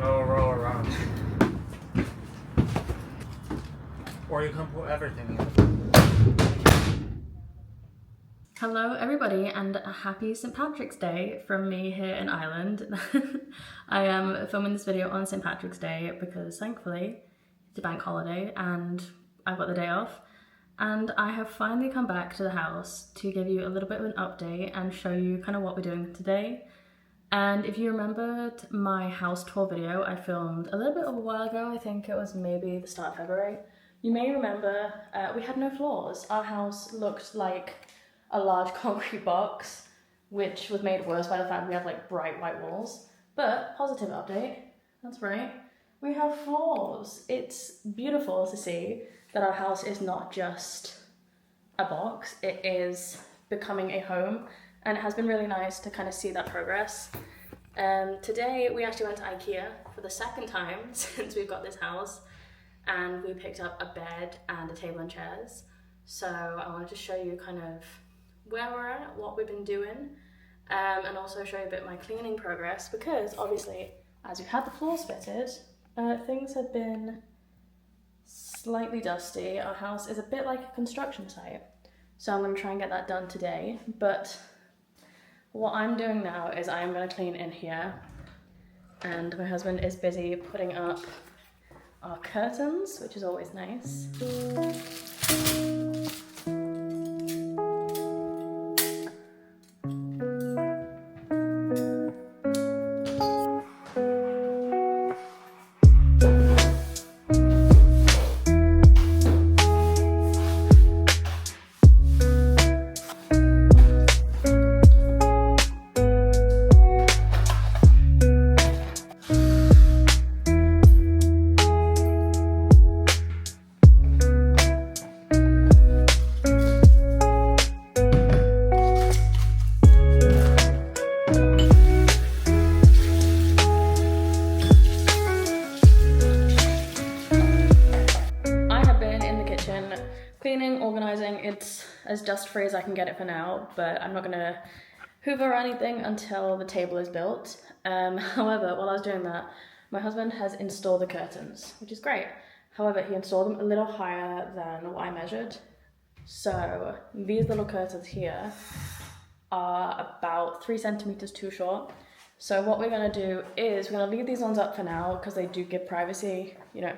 roll around. Or you can put everything in. Hello everybody and a happy St. Patrick's Day from me here in Ireland. I am filming this video on St. Patrick's Day because thankfully it's a bank holiday and I've got the day off. And I have finally come back to the house to give you a little bit of an update and show you kind of what we're doing today. And if you remembered my house tour video I filmed a little bit of a while ago, I think it was maybe the start of February, you may remember we had no floors. Our house looked like a large concrete box, which was made worse by the fact we have like bright white walls. But positive update, that's right, we have floors. It's beautiful to see that our house is not just a box, it is becoming a home, and it has been really nice to kind of see that progress. Today we actually went to IKEA for the second time since we've got this house, and we picked up a bed and a table and chairs. So I wanted to show you kind of where we're at, what we've been doing, and also show you a bit of my cleaning progress, because obviously as we've had the floors fitted, things have been slightly dusty. Our house is a bit like a construction site, so I'm going to try and get that done today. But what I'm doing now is I'm going to clean in here, and my husband is busy putting up our curtains, which is always nice. Cleaning, organising, it's as dust-free as I can get it for now, but I'm not going to hoover or anything until the table is built. However, while I was doing that, my husband has installed the curtains, which is great. However, he installed them a little higher than what I measured. So these little curtains here are about 3 centimeters too short. So what we're going to do is we're going to leave these ones up for now because they do give privacy, you know,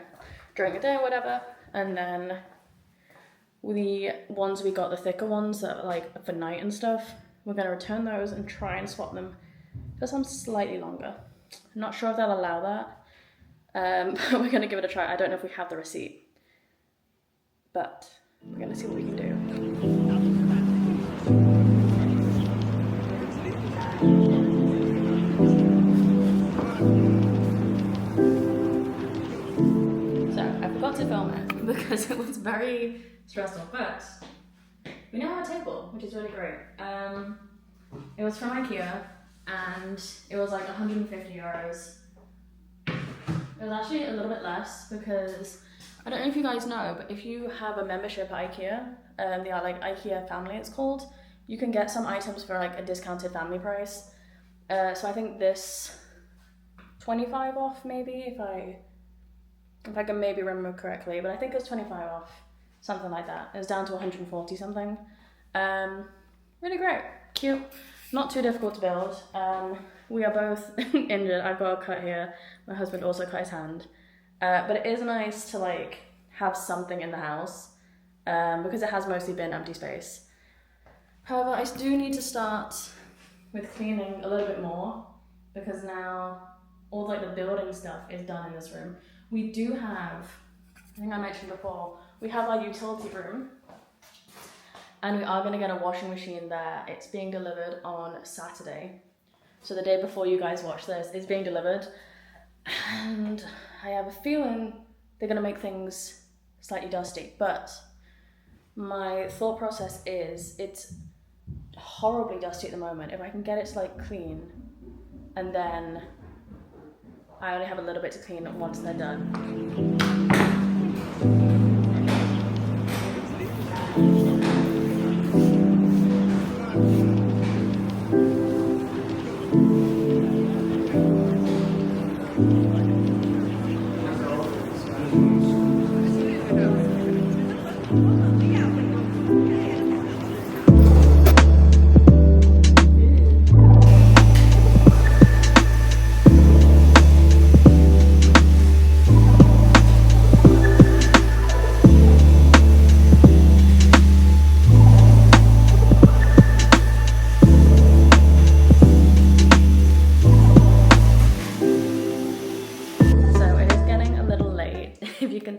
during the day or whatever. And then the ones we got, the thicker ones that are like for night and stuff, we're going to return those and try and swap them for some slightly longer. I'm not sure if they'll allow that, but we're going to give it a try. I don't know if we have the receipt, but we're going to see what we can do. So I forgot to film it because it was very stressful, but we now have a table, which is really great. It was from IKEA and it was like 150 euros. It was actually a little bit less because I don't know if you guys know, but if you have a membership at IKEA, they are like IKEA Family it's called, you can get some items for like a discounted family price. So I think this 25 off maybe, if I can maybe remember correctly, but I think it was 25 off. Something like that. It was down to 140 something. Really great, cute, not too difficult to build. We are both injured. I've got a cut here. My husband also cut his hand. But it is nice to like have something in the house because it has mostly been empty space. However, I do need to start with cleaning a little bit more because now all like the building stuff is done in this room. We do have, I think I mentioned before, we have our utility room, and we are going to get a washing machine there. It's being delivered on Saturday. So the day before you guys watch this, it's being delivered. And I have a feeling they're going to make things slightly dusty. But my thought process is it's horribly dusty at the moment. If I can get it to like clean, and then I only have a little bit to clean once they're done.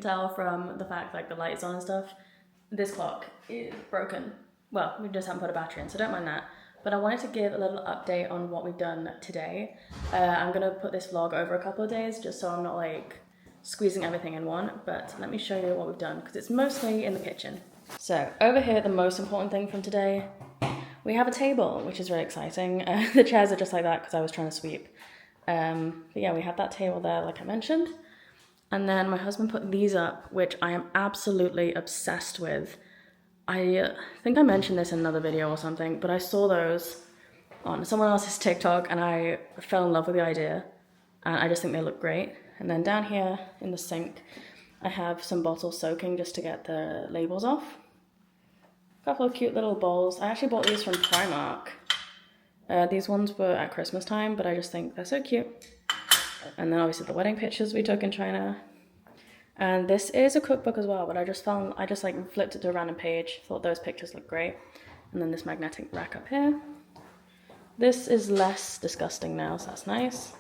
tell from the fact like the lights on and stuff, this clock is broken. Well, we just haven't put a battery in, so don't mind that. But I wanted to give a little update on what we've done today. I'm gonna put this vlog over a couple of days just so I'm not like squeezing everything in one, but let me show you what we've done because it's mostly in the kitchen. So over here, the most important thing from today, we have a table, which is really exciting. The chairs are just like that because I was trying to sweep. But yeah, we have that table there, like I mentioned. And then my husband put these up, which I am absolutely obsessed with. I think I mentioned this in another video or something, but I saw those on someone else's TikTok and I fell in love with the idea. And I just think they look great. And then down here in the sink, I have some bottles soaking just to get the labels off. A couple of cute little bowls. I actually bought these from Primark. These ones were at Christmas time, but I just think they're so cute. And then obviously the wedding pictures we took in China. And this is a cookbook as well, but I just like flipped it to a random page, thought those pictures looked great. And then this magnetic rack up here. This is less disgusting now, so that's nice.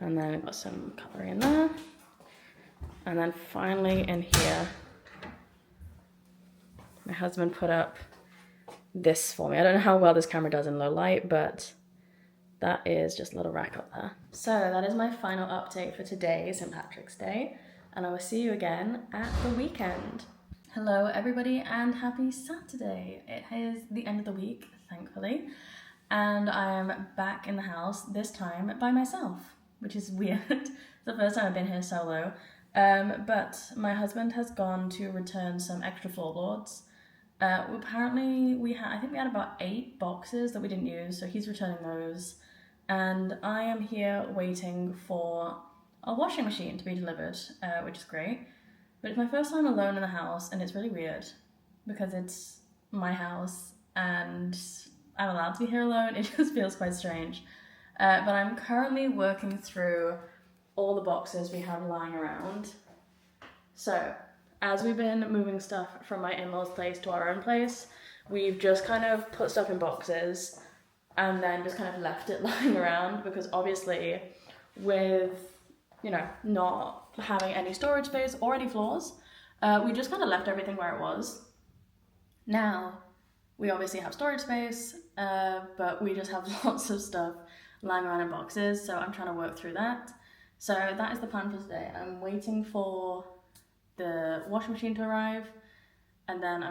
And then I've got some cutlery in there. And then finally in here, my husband put up this for me. I don't know how well this camera does in low light, but that is just a little rack up there. So that is my final update for today, St. Patrick's Day, and I will see you again at the weekend. Hello everybody and happy Saturday. It is the end of the week, thankfully, and I'm back in the house, this time by myself, which is weird. It's the first time I've been here solo, but my husband has gone to return some extra floorboards. Apparently I think we had about 8 boxes that we didn't use, so he's returning those. And I am here waiting for a washing machine to be delivered, which is great. But it's my first time alone in the house, and it's really weird because it's my house and I'm allowed to be here alone. It just feels quite strange. But I'm currently working through all the boxes we have lying around. So, as we've been moving stuff from my in-laws' place to our own place, we've just kind of put stuff in boxes and then just kind of left it lying around because obviously with, you know, not having any storage space or any floors, we just kind of left everything where it was. Now, we obviously have storage space, but we just have lots of stuff lying around in boxes, so I'm trying to work through that. So that is the plan for today. I'm waiting for the washing machine to arrive, and then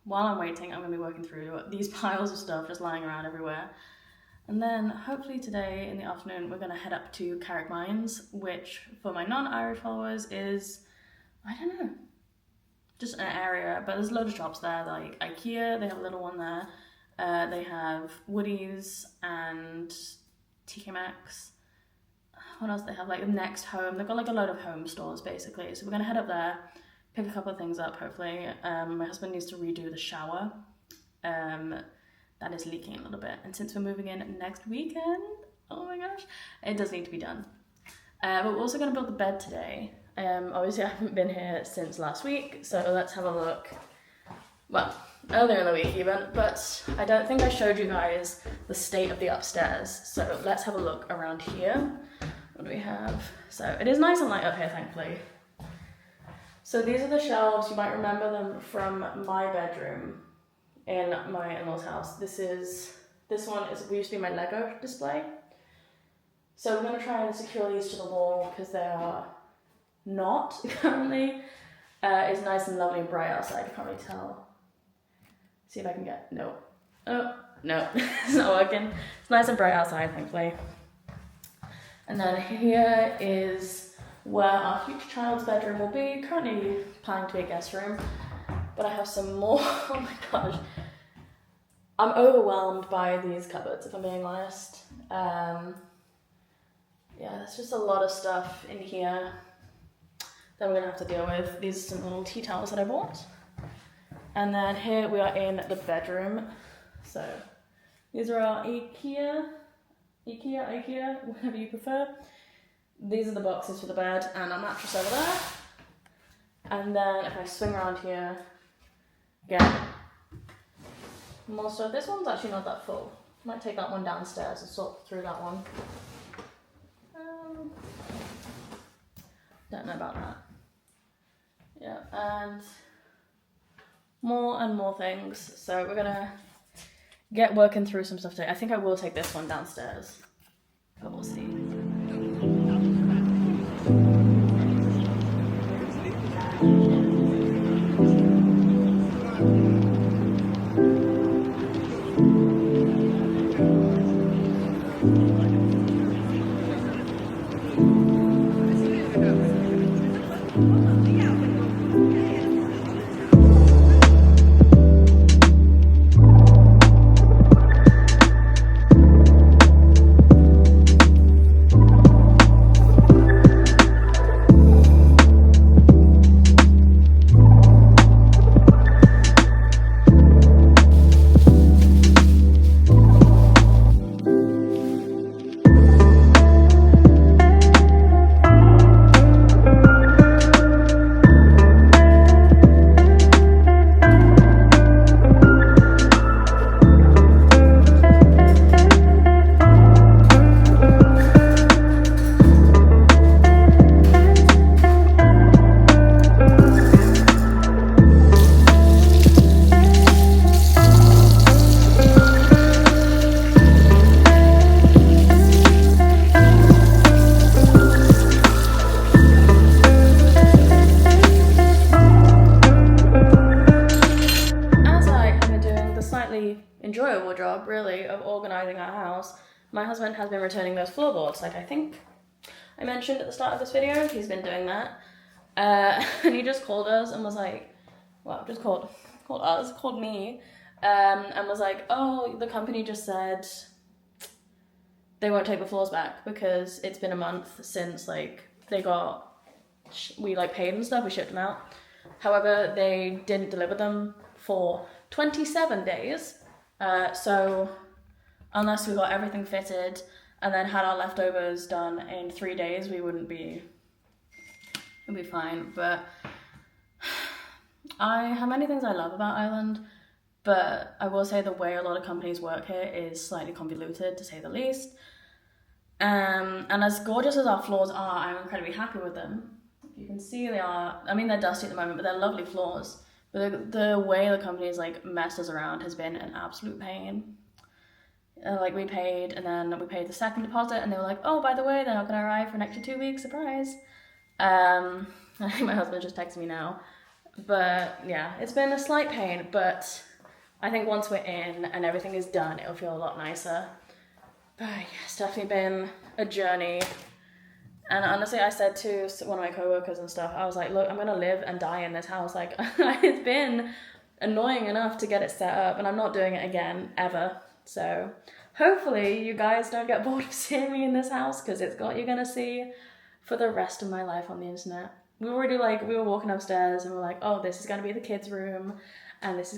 while I'm waiting, I'm gonna be working through these piles of stuff just lying around everywhere. And then hopefully today in the afternoon, we're gonna head up to Carrick Mines, which for my non-Irish followers is, I don't know, just an area, but there's loads of shops there, like IKEA, they have a little one there. They have Woody's and TK Maxx. What else they have? Like Next Home. They've got like a load of home stores basically. So we're gonna head up there, pick a couple of things up hopefully. My husband needs to redo the shower. That is leaking a little bit. And since we're moving in next weekend, oh my gosh, it does need to be done. But we're also gonna build the bed today. Obviously I haven't been here since last week, so let's have a look. Well, earlier in the week even, but I don't think I showed you guys the state of the upstairs. So let's have a look around here. What do we have? So it is nice and light up here, thankfully. So these are the shelves. You might remember them from my bedroom in my in-laws' house. This one used to be my Lego display. So we're gonna try and secure these to the wall because they are not currently. It's nice and lovely and bright outside, you can't really tell. See if I can get, no. Oh, no, it's not working. It's nice and bright outside, thankfully. And then here is where our future child's bedroom will be. Currently planning to be a guest room, but I have some more, oh my gosh. I'm overwhelmed by these cupboards, if I'm being honest. Yeah, there's just a lot of stuff in here that we're gonna have to deal with. These are some little tea towels that I bought. And then here we are in the bedroom. So these are our IKEA, whatever you prefer. These are the boxes for the bed and our mattress over there. And then if I swing around here, again, more stuff. This one's actually not that full. Might take that one downstairs and sort through that one. Don't know about that. Yeah, and more things. So we're gonna get working through some stuff today. I think I will take this one downstairs, but we'll see. Enjoyable job, really, of organizing our house, my husband has been returning those floorboards. Like I think I mentioned at the start of this video, he's been doing that. And he just called us and was like, well, just called me, and was like, oh, the company just said they won't take the floors back because it's been a month since like we like paid and stuff, we shipped them out. However, they didn't deliver them for 27 days. So unless we got everything fitted and then had our leftovers done in 3 days, it'd be fine. But I have many things I love about Ireland, but I will say the way a lot of companies work here is slightly convoluted, to say the least. And as gorgeous as our floors are, I'm incredibly happy with them. You can see they are, I mean, they're dusty at the moment, but they're lovely floors. But the way the company's like messed us around has been an absolute pain. Like we paid the second deposit and they were like, oh, by the way, they're not gonna arrive for an extra 2 weeks, surprise. I think my husband just texted me now. But yeah, it's been a slight pain, but I think once we're in and everything is done, it'll feel a lot nicer. But yeah, it's definitely been a journey. And honestly, I said to one of my coworkers and stuff, I was like, look, I'm gonna live and die in this house. Like, it's been annoying enough to get it set up, and I'm not doing it again, ever. So hopefully you guys don't get bored of seeing me in this house, because it's what you're gonna see for the rest of my life on the internet. We were walking upstairs and we're like, oh, this is gonna be the kids' room, and this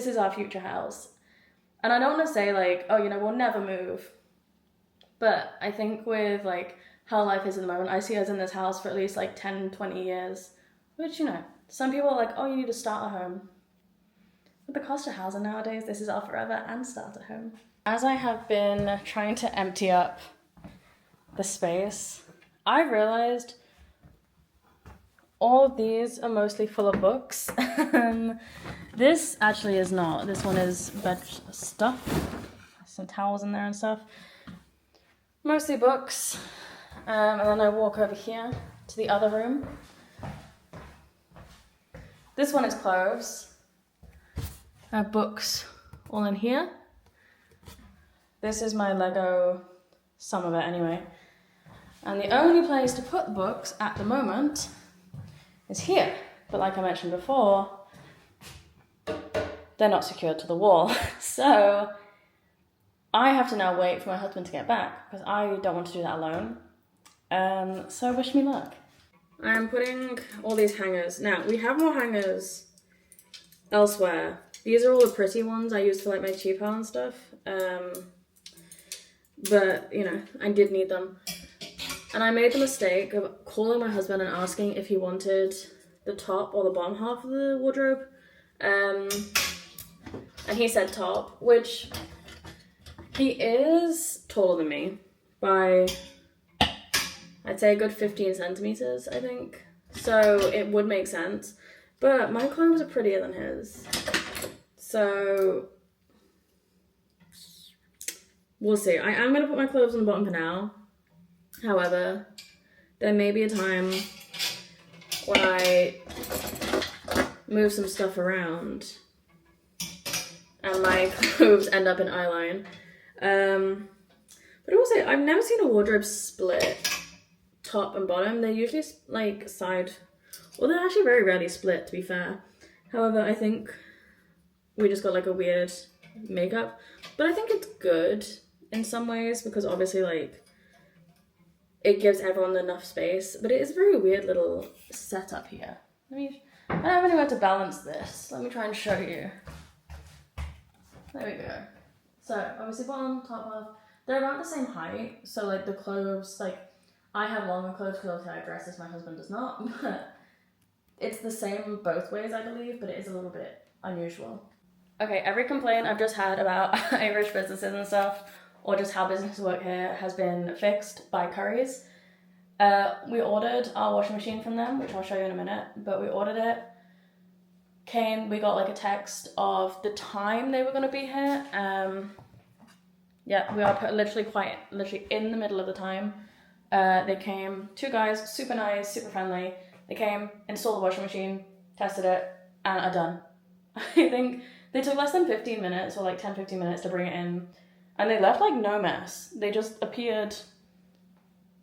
is our future house. And I don't want to say like, oh, we'll never move. But I think with like how life is at the moment, I see us in this house for at least like 10, 20 years, which, some people are like, oh, you need to start a home. With the cost of housing nowadays, this is our forever and start a home. As I have been trying to empty up the space, I realized all of these are mostly full of books. This actually is not. This one is bed stuff. Some towels in there and stuff. Mostly books. And then I walk over here to the other room. This one is clothes. I have books all in here. This is my Lego, some of it anyway. And the only place to put the books at the moment is here. But like I mentioned before, they're not secured to the wall. So I have to now wait for my husband to get back because I don't want to do that alone. So wish me luck. I'm putting all these hangers. Now, we have more hangers elsewhere. These are all the pretty ones I use for like my cheapo and stuff. But, I did need them. And I made the mistake of calling my husband and asking if he wanted the top or the bottom half of the wardrobe. And he said top, which he is taller than me by, I'd say a good 15 centimeters, I think. So it would make sense. But my clothes are prettier than his. So we'll see. I am going to put my clothes on the bottom for now. However, there may be a time when I move some stuff around and my clothes end up in eyeline. But also, I've never seen a wardrobe split top and bottom. They're usually like side, well, they're actually very rarely split, to be fair. However, I think we just got like a weird makeup, but I think it's good in some ways because obviously like it gives everyone enough space, but it is a very weird little setup here. I don't have anywhere to balance this. Let me try and show you. There we go. So obviously bottom, top half, they're about the same height. So like the clothes, like I have longer clothes because obviously I dress as my husband does not, but it's the same both ways, I believe, but it is a little bit unusual. Okay, every complaint I've just had about Irish businesses and stuff, or just how businesses work here, has been fixed by Currys. We ordered our washing machine from them, which I'll show you in a minute, but we ordered it. We got like a text of the time they were going to be here. Yeah, we are literally in the middle of the time. They came, 2 guys, super nice, super friendly. They came, installed the washing machine, tested it, and are done. I think they took less than 15 minutes, or like 10-15 minutes to bring it in, and they left like no mess. They just appeared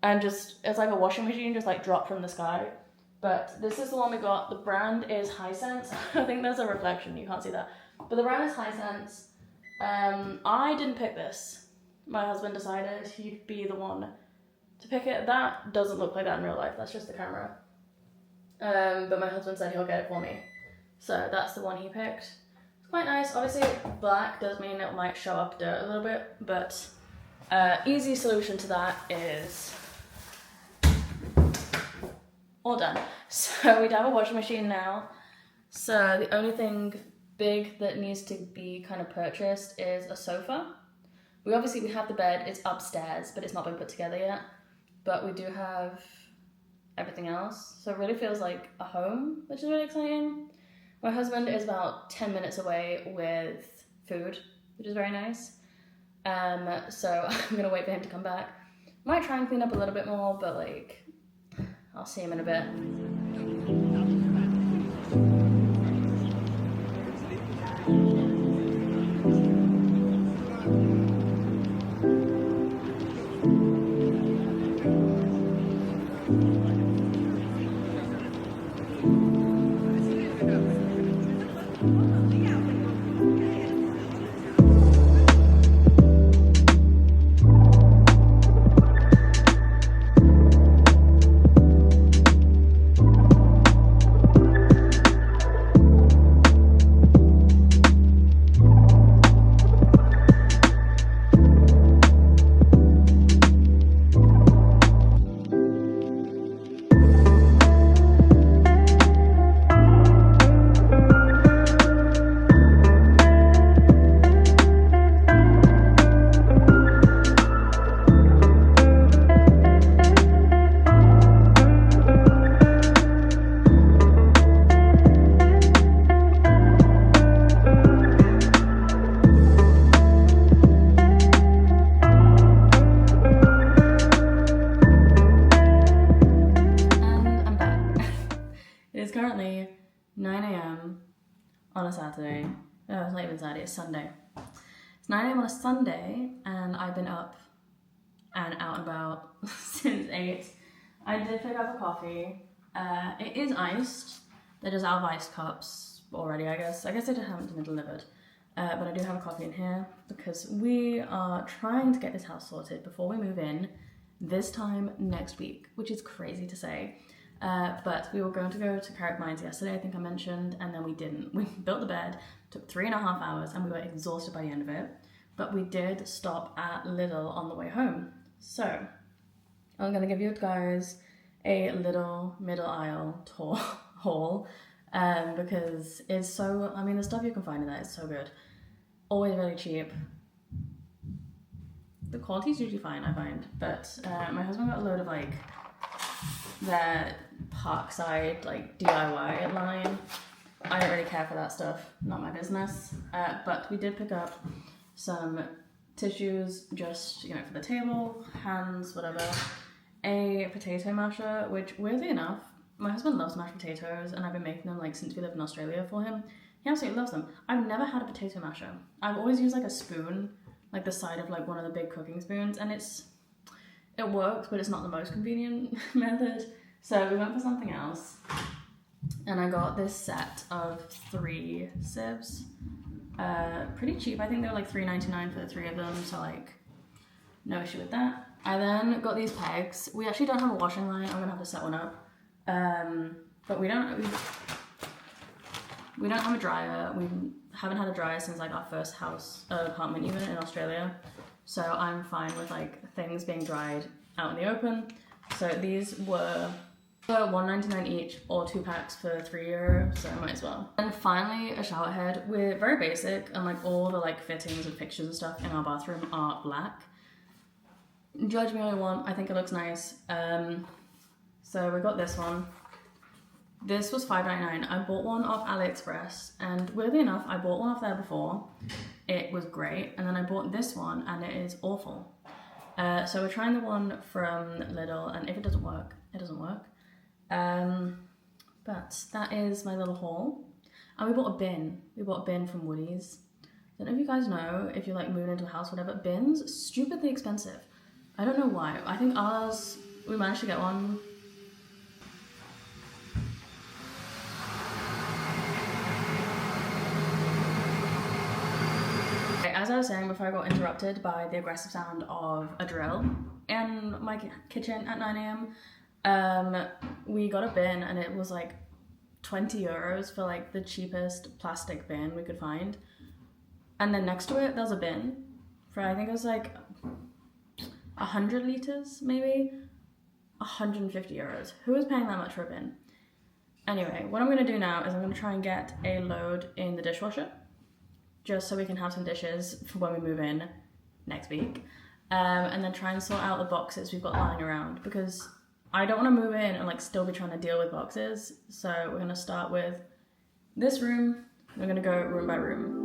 and it's like a washing machine just like dropped from the sky. But this is the one we got. The brand is Hisense. I think there's a reflection, you can't see that. But the brand is Hisense. I didn't pick this. My husband decided he'd be the one to pick it. That doesn't look like that in real life, that's just the camera. But my husband said he'll get it for me. So that's the one he picked. It's quite nice. Obviously black does mean it might show up dirt a little bit, but easy solution to that is all done. So we have a washing machine now. So the only thing big that needs to be kind of purchased is a sofa. We have the bed, it's upstairs, but it's not been put together yet. But we do have everything else. So it really feels like a home, which is really exciting. My husband is about 10 minutes away with food, which is very nice. So I'm gonna wait for him to come back. Might try and clean up a little bit more, but like, I'll see him in a bit. Currently 9 a.m. on a Saturday. No, it's not even Saturday, it's Sunday. It's 9 a.m. on a Sunday, and I've been up and out and about since 8. I did pick up a coffee. It is iced. They're just out of iced cups already, I guess. I guess they haven't been delivered. But I do have a coffee in here because we are trying to get this house sorted before we move in this time next week, which is crazy to say. But we were going to go to Carrick Mines yesterday, I think I mentioned, and then we didn't. We built the bed, took 3.5 hours, and we were exhausted by the end of it. But we did stop at Lidl on the way home. So I'm going to give you guys a little middle aisle tour haul, because it's so, I mean, the stuff you can find in there is so good. Always really cheap. The quality's usually fine, I find, but my husband got a load of like their Parkside like DIY line. I don't really care for that stuff, not my business. But we did pick up some tissues, just, you know, for the table, hands, whatever. A potato masher, which weirdly enough, my husband loves mashed potatoes, and I've been making them like since we lived in Australia for him. He absolutely loves them. I've never had a potato masher. I've always used like a spoon, like the side of like one of the big cooking spoons, and it works, but it's not the most convenient method. So we went for something else, and I got this set of 3 sieves. Pretty cheap. I think they were like $3.99 for the 3 of them, so like no issue with that. I then got these pegs. We actually don't have a washing line. I'm gonna have to set one up. But we don't have a dryer. We haven't had a dryer since like our first apartment unit in Australia. So I'm fine with like things being dried out in the open. So these were $1.99 each, or 2 packs for €3, so I might as well. And finally, a shower head. We're very basic, and like all the like fittings and fixtures and stuff in our bathroom are black. Judge me all you want, I think it looks nice. So we got this one. This was $5.99. I bought one off AliExpress, and weirdly enough, I bought one off there before. It was great, and then I bought this one, and it is awful. So we're trying the one from Lidl, and if it doesn't work, it doesn't work. But that is my little haul. And we bought a bin. We bought a bin from Woolies. Don't know if you guys know, if you're like moving into a house, whatever, bins, stupidly expensive. I don't know why. I think ours, we managed to get one. As I was saying before I got interrupted by the aggressive sound of a drill in my kitchen at 9 a.m, we got a bin, and it was like €20 for like the cheapest plastic bin we could find. And then next to it, there's a bin for, I think it was like 100 litres, maybe €150. Who is paying that much for a bin? Anyway, what I'm gonna do now is I'm gonna try and get a load in the dishwasher, just so we can have some dishes for when we move in next week. And then try and sort out the boxes we've got lying around, because I don't want to move in and like still be trying to deal with boxes. So we're gonna start with this room. We're gonna go room by room.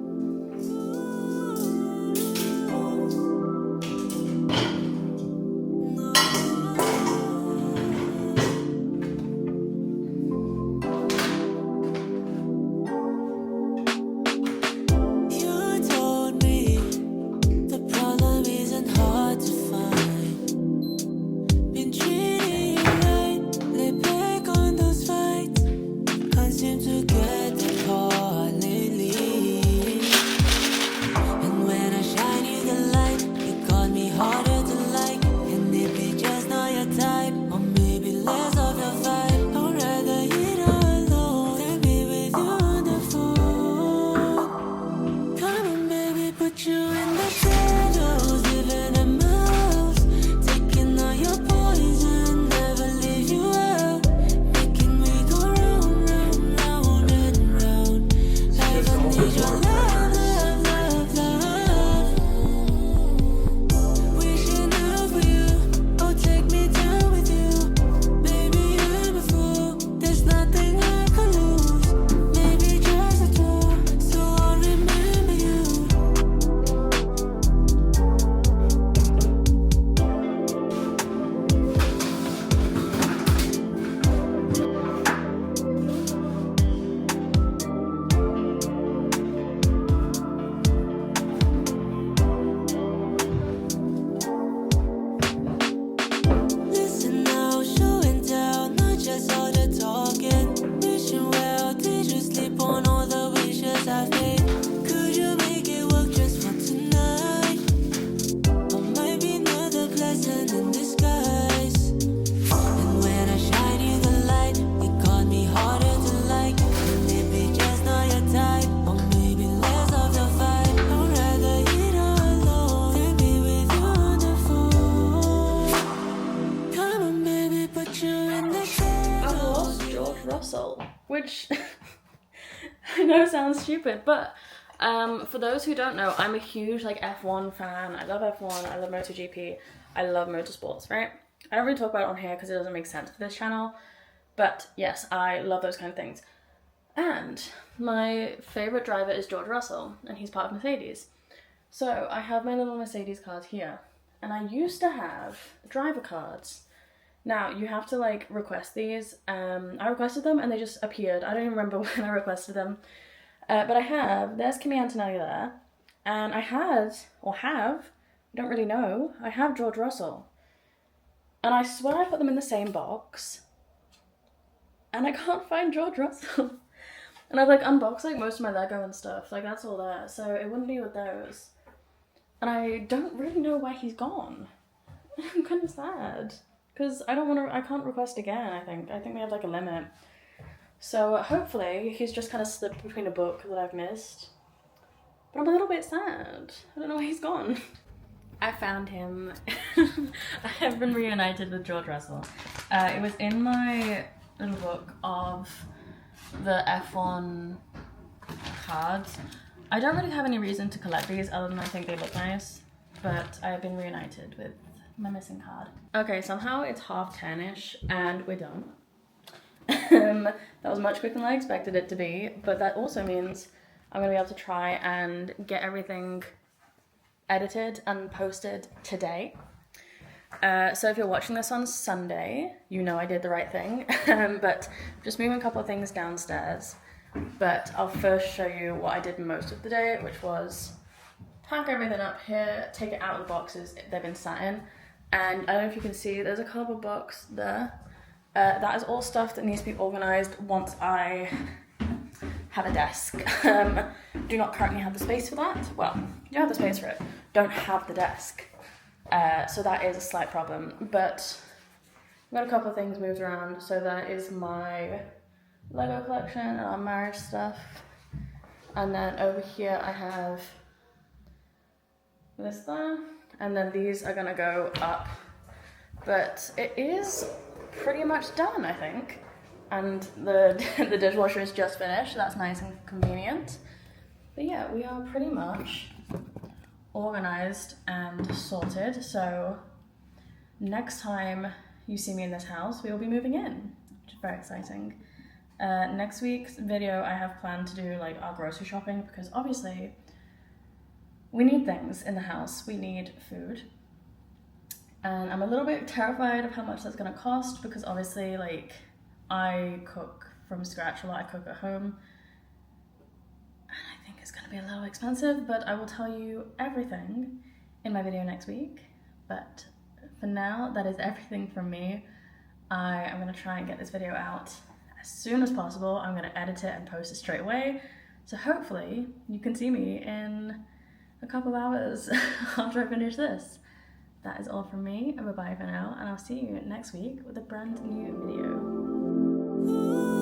Which I know sounds stupid, but for those who don't know, I'm a huge like F1 fan. I love F1, I love MotoGP, I love motorsports, right? I don't really talk about it on here because it doesn't make sense for this channel. But yes, I love those kind of things. And my favourite driver is George Russell, and he's part of Mercedes. So I have my little Mercedes card here. And I used to have driver cards. Now, you have to like request these. I requested them and they just appeared. I don't even remember when I requested them. But there's Kimi Antonelli there. And I have, I don't really know, I have George Russell. And I swear I put them in the same box. And I can't find George Russell. And I've like unboxed like most of my Lego and stuff. Like that's all there. So it wouldn't be with those. And I don't really know where he's gone. I'm kind of sad. Because I can't request again, I think. I think we have like a limit. So hopefully he's just kind of slipped between a book that I've missed. But I'm a little bit sad. I don't know where he's gone. I found him. I have been reunited with George Russell. It was in my little book of the F1 cards. I don't really have any reason to collect these other than I think they look nice. But I have been reunited with my missing card. Okay, somehow it's 10:30ish and we're done. That was much quicker than I expected it to be, but that also means I'm gonna be able to try and get everything edited and posted today. So if you're watching this on Sunday, you know I did the right thing, but just moving a couple of things downstairs. But I'll first show you what I did most of the day, which was pack everything up here, take it out of the boxes they've been sat in. And I don't know if you can see, there's a cardboard box there. That is all stuff that needs to be organised once I have a desk. Do not currently have the space for that. Well, you have the space for it. Don't have the desk. So that is a slight problem. But I've got a couple of things moved around. So that is my Lego collection and our marriage stuff. And then over here I have this there. And then these are gonna go up. But it is pretty much done, I think. And the dishwasher is just finished. That's nice and convenient. But yeah, we are pretty much organized and sorted. So next time you see me in this house, we will be moving in, which is very exciting. Next week's video, I have planned to do like our grocery shopping because obviously we need things in the house. We need food. And I'm a little bit terrified of how much that's gonna cost because obviously like I cook from scratch a lot, I cook at home. And I think it's gonna be a little expensive, but I will tell you everything in my video next week. But for now, that is everything from me. I am gonna try and get this video out as soon as possible. I'm gonna edit it and post it straight away. So hopefully you can see me in a couple of hours after I finish this. That is all from me. Bye-bye for now, and I'll see you next week with a brand new video.